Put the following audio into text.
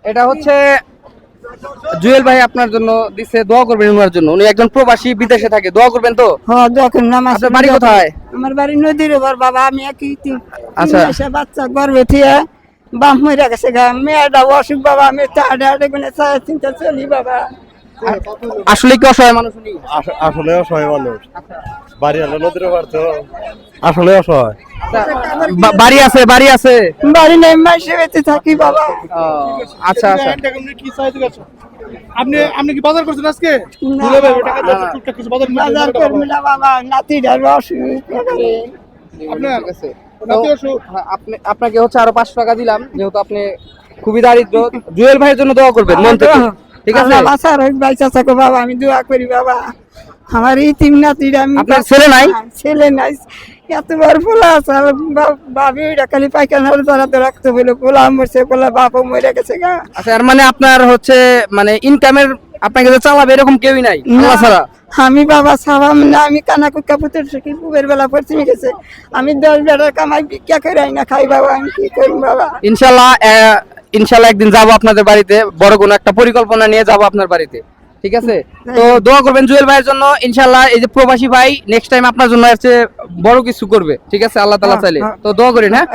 এটা হচ্ছে জুয়েল ভাই আপনার জন্য দিচ্ছে, দোয়া করবেন ওনার জন্য। উনি একজন প্রবাসী, বিদেশে থাকে, দোয়া করবেন তো। হ্যাঁ দেখুন নামাজ। আপনার বাড়ি কোথায়? আমার বাড়ি নদীর ওপর বাবা। আমি আচ্ছা। বাচ্চা গর্ভে থিয়ে বাপ মরে গেছে গা, মেয়েটা অসুখ বাবা। আমি চিন্তা চলি বাবা। আসলে কি অসহায় মানুষ উনি? আসলে অসহায় মানুষ, বাড়ি হলো নদীর ওপর তো, আসলে অসহায়। বাড়ি আছে? বাড়ি আছে, বাড়ি নেই, মাসে বেঁচে থাকি বাবা। আচ্ছা আচ্ছা। আপনি কি বাজার করছেন আজকে? বাজার করবি না বাবা, নাতিটার অসুখ। আপনাকে হচ্ছে আরো 500 টাকা দিলাম, যেহেতু আপনি খুবই দারিদ্র। জুয়েল ভাইয়ের জন্য দোয়া করবেন মন থেকে, ঠিক আছে? বাবা আমি দোয়া করি বাবা। আমার ইতিম নাতিরা। আপনার ছেলে নাই? ছেলে নাই, এতবার পোলা আছে। বাবি ওইটা খালি পাইখানা তারা তো রাখতে বলে, পোলা মরছে, পোলা বাপও মরে গেছে গা। আচ্ছা, আর মানে আপনার হচ্ছে মানে ইনকামের আপনাকে যে চালাবে এরকম কেউই নাই আল্লাহ ছাড়া? আমি বাবা ছাড়াম না, আমি কানা কুকা পুতের পুবের বেলা পশ্চিমে গেছে। আমি 10 বেলার কামাই ভিক্ষা করে না খাই বাবা। আমি কি করি বাবা? ইনশাল্লাহ একদিন যাবো আপনাদের বাড়িতে, বড় কোনো একটা পরিকল্পনা নিয়ে যাবো আপনার বাড়িতে, ঠিক আছে? তো দোয়া করবেন জুয়েল ভাইয়ের জন্য। ইনশাল্লাহ এই যে প্রবাসী ভাই নেক্সট টাইম আপনার জন্য এর চেয়ে বড় কিছু করবে, ঠিক আছে? আল্লাহ তাআলা চাইলে। তো দোয়া করি, হ্যাঁ।